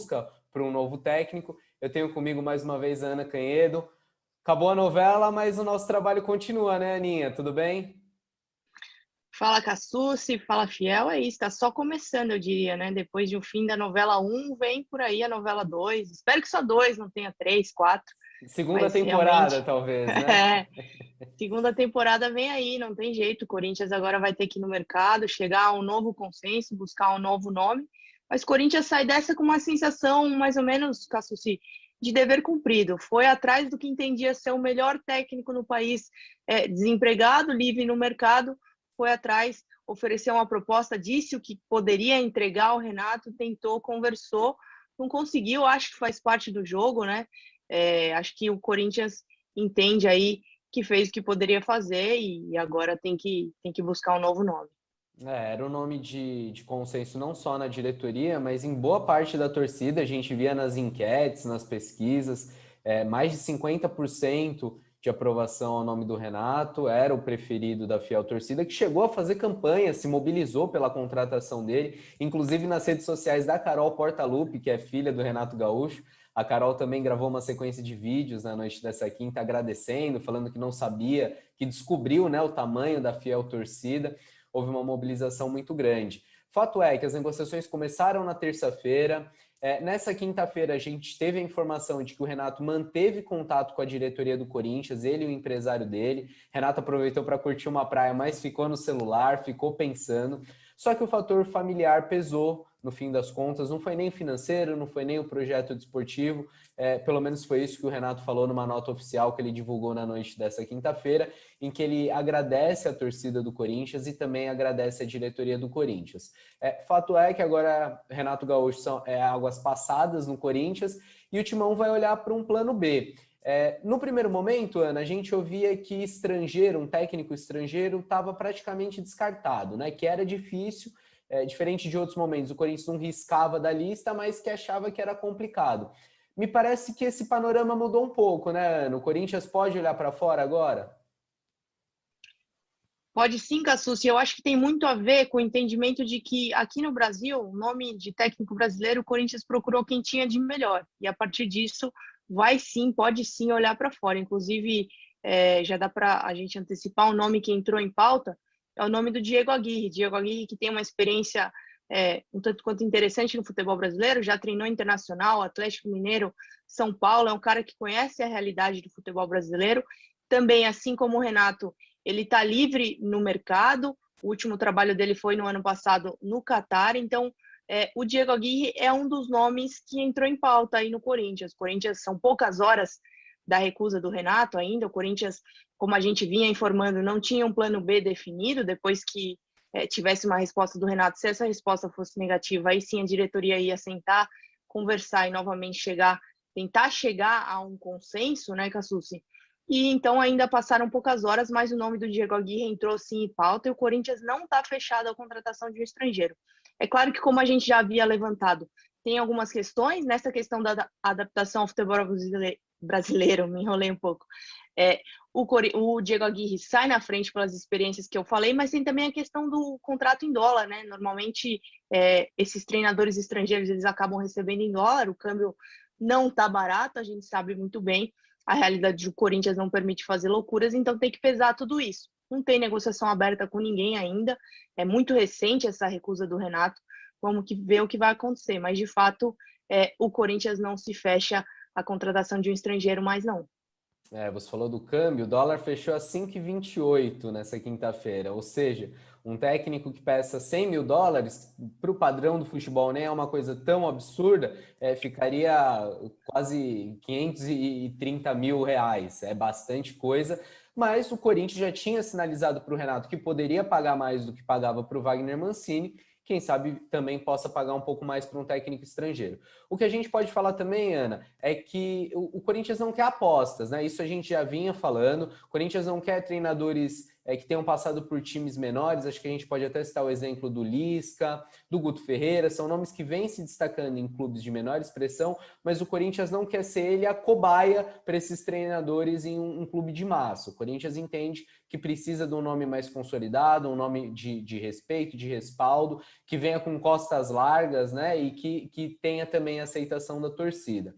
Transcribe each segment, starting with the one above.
para um novo técnico. Eu tenho comigo mais uma vez a Ana Canhedo. Acabou a novela, mas o nosso trabalho continua, né, Aninha? Tudo bem? Fala, Cassucci, fala, Fiel, é isso, tá só começando, eu diria, né? Depois de um fim da novela 1, vem por aí a novela 2. Espero que só 2, não tenha 3, 4, Segunda mas temporada, realmente, talvez, né? é, segunda temporada vem aí, não tem jeito. O Corinthians agora vai ter que ir no mercado, chegar a um novo consenso, buscar um novo nome, mas o Corinthians sai dessa com uma sensação, mais ou menos, Cassucci, de dever cumprido. Foi atrás do que entendia ser o melhor técnico no país, desempregado, livre no mercado, foi atrás, ofereceu uma proposta, disse o que poderia entregar ao Renato, tentou, conversou, não conseguiu, acho que faz parte do jogo, né? Acho que o Corinthians entende aí que fez o que poderia fazer e agora tem que buscar um novo nome. Era um nome de consenso não só na diretoria, mas em boa parte da torcida. A gente via nas enquetes, nas pesquisas, mais de 50% de aprovação ao nome do Renato. Era o preferido da fiel torcida, que chegou a fazer campanha, se mobilizou pela contratação dele, inclusive nas redes sociais da Carol Portaluppi, que é filha do Renato Gaúcho. A Carol também gravou uma sequência de vídeos na noite dessa quinta, agradecendo, falando que não sabia, que descobriu, né, o tamanho da fiel torcida. Houve uma mobilização muito grande. Fato é que as negociações começaram na terça-feira. Nessa quinta-feira, a gente teve a informação de que o Renato manteve contato com a diretoria do Corinthians, ele e o empresário dele. Renato aproveitou para curtir uma praia, mas ficou no celular, ficou pensando. Só que o fator familiar pesou, no fim das contas. Não foi nem financeiro, não foi nem o projeto desportivo. Pelo menos foi isso que o Renato falou numa nota oficial que ele divulgou na noite dessa quinta-feira, em que ele agradece a torcida do Corinthians e também agradece a diretoria do Corinthians. Fato é que agora Renato Gaúcho são águas passadas no Corinthians e o Timão vai olhar para um plano B. No primeiro momento, Ana, a gente ouvia que estrangeiro, um técnico estrangeiro, estava praticamente descartado, né? Que era difícil, diferente de outros momentos. O Corinthians não riscava da lista, mas que achava que era complicado. Me parece que esse panorama mudou um pouco, né, Ana? O Corinthians pode olhar para fora agora? Pode sim, Cassucci. Eu acho que tem muito a ver com o entendimento de que aqui no Brasil, o nome de técnico brasileiro, o Corinthians procurou quem tinha de melhor. E a partir disso, vai sim, pode sim olhar para fora. Inclusive, já dá para a gente antecipar o nome que entrou em pauta, é o nome do Diego Aguirre. Diego Aguirre, que tem uma experiência um tanto quanto interessante no futebol brasileiro, já treinou internacional, Atlético Mineiro, São Paulo, é um cara que conhece a realidade do futebol brasileiro. Também, assim como o Renato, ele está livre no mercado. O último trabalho dele foi no ano passado no Catar. Então, o Diego Aguirre é um dos nomes que entrou em pauta aí no Corinthians. O Corinthians, são poucas horas da recusa do Renato ainda. O Corinthians, como a gente vinha informando, não tinha um plano B definido. Depois que tivesse uma resposta do Renato, se essa resposta fosse negativa, aí sim a diretoria ia sentar, conversar e novamente tentar chegar a um consenso, né, Cassucci? E então ainda passaram poucas horas, mas o nome do Diego Aguirre entrou sim em pauta e o Corinthians não está fechado à contratação de um estrangeiro. É claro que, como a gente já havia levantado, tem algumas questões nessa questão da adaptação ao futebol brasileiro, me enrolei um pouco. O Diego Aguirre sai na frente pelas experiências que eu falei, mas tem também a questão do contrato em dólar, né? Normalmente, esses treinadores estrangeiros eles acabam recebendo em dólar, o câmbio não está barato, a gente sabe muito bem. A realidade do Corinthians não permite fazer loucuras, então tem que pesar tudo isso. Não tem negociação aberta com ninguém ainda, é muito recente essa recusa do Renato, vamos ver o que vai acontecer, mas de fato o Corinthians não se fecha a contratação de um estrangeiro mais não. Você falou do câmbio, o dólar fechou a 5,28 nessa quinta-feira, ou seja, um técnico que peça 100 mil dólares, para o padrão do futebol nem é uma coisa tão absurda, ficaria quase 530 mil reais, é bastante coisa, mas o Corinthians já tinha sinalizado para o Renato que poderia pagar mais do que pagava para o Wagner Mancini, quem sabe também possa pagar um pouco mais para um técnico estrangeiro. O que a gente pode falar também, Ana, é que o Corinthians não quer apostas, né? Isso a gente já vinha falando. O Corinthians não quer treinadores que tenham passado por times menores. Acho que a gente pode até citar o exemplo do Lisca, do Guto Ferreira, são nomes que vêm se destacando em clubes de menor expressão, mas o Corinthians não quer ser ele a cobaia para esses treinadores em um clube de massa. O Corinthians entende que precisa de um nome mais consolidado, um nome de respeito, de respaldo, que venha com costas largas, né, e que tenha também a aceitação da torcida.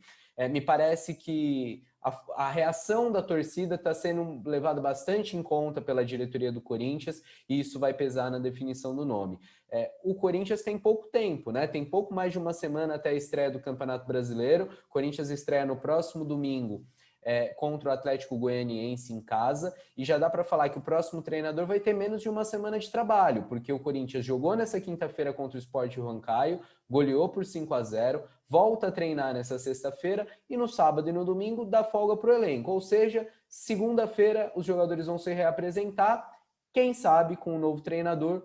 Me parece que a reação da torcida está sendo levada bastante em conta pela diretoria do Corinthians e isso vai pesar na definição do nome. O Corinthians tem pouco tempo, né? Tem pouco mais de uma semana até a estreia do Campeonato Brasileiro. O Corinthians estreia no próximo domingo contra o Atlético Goianiense em casa, e já dá para falar que o próximo treinador vai ter menos de uma semana de trabalho, porque o Corinthians jogou nessa quinta-feira contra o Sport Huancayo, goleou por 5-0, volta a treinar nessa sexta-feira e no sábado e no domingo dá folga para o elenco, ou seja, segunda-feira os jogadores vão se reapresentar, quem sabe com um novo treinador.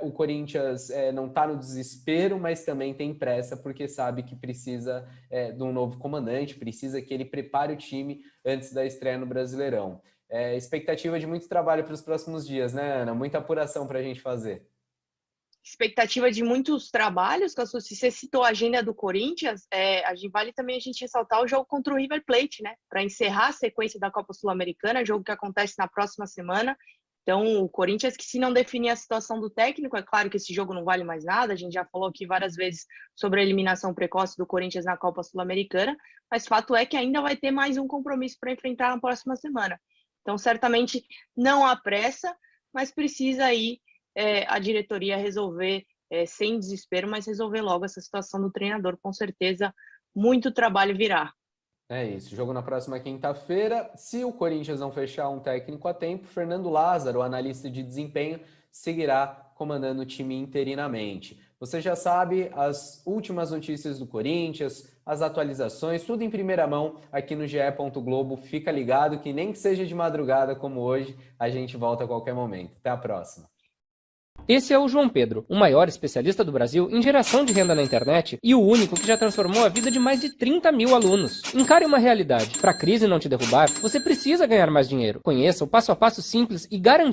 O Corinthians não está no desespero, mas também tem pressa, porque sabe que precisa de um novo comandante, precisa que ele prepare o time antes da estreia no Brasileirão. Expectativa de muito trabalho para os próximos dias, né, Ana? Muita apuração para a gente fazer. Expectativa de muitos trabalhos, Cassu. Se você citou a agenda do Corinthians, vale também a gente ressaltar o jogo contra o River Plate, né? Para encerrar a sequência da Copa Sul-Americana, jogo que acontece na próxima semana. Então, o Corinthians, que se não definir a situação do técnico, é claro que esse jogo não vale mais nada, a gente já falou aqui várias vezes sobre a eliminação precoce do Corinthians na Copa Sul-Americana, mas fato é que ainda vai ter mais um compromisso para enfrentar na próxima semana. Então, certamente não há pressa, mas precisa aí a diretoria resolver, sem desespero, mas resolver logo essa situação do treinador. Com certeza, muito trabalho virá. É isso, jogo na próxima quinta-feira. Se o Corinthians não fechar um técnico a tempo, Fernando Lázaro, analista de desempenho, seguirá comandando o time interinamente. Você já sabe as últimas notícias do Corinthians, as atualizações, tudo em primeira mão aqui no GE. Globo. Fica ligado que nem que seja de madrugada como hoje, a gente volta a qualquer momento. Até a próxima. Esse é o João Pedro, o maior especialista do Brasil em geração de renda na internet e o único que já transformou a vida de mais de 30 mil alunos. Encare uma realidade. Para a crise não te derrubar, você precisa ganhar mais dinheiro. Conheça o passo a passo simples e garantido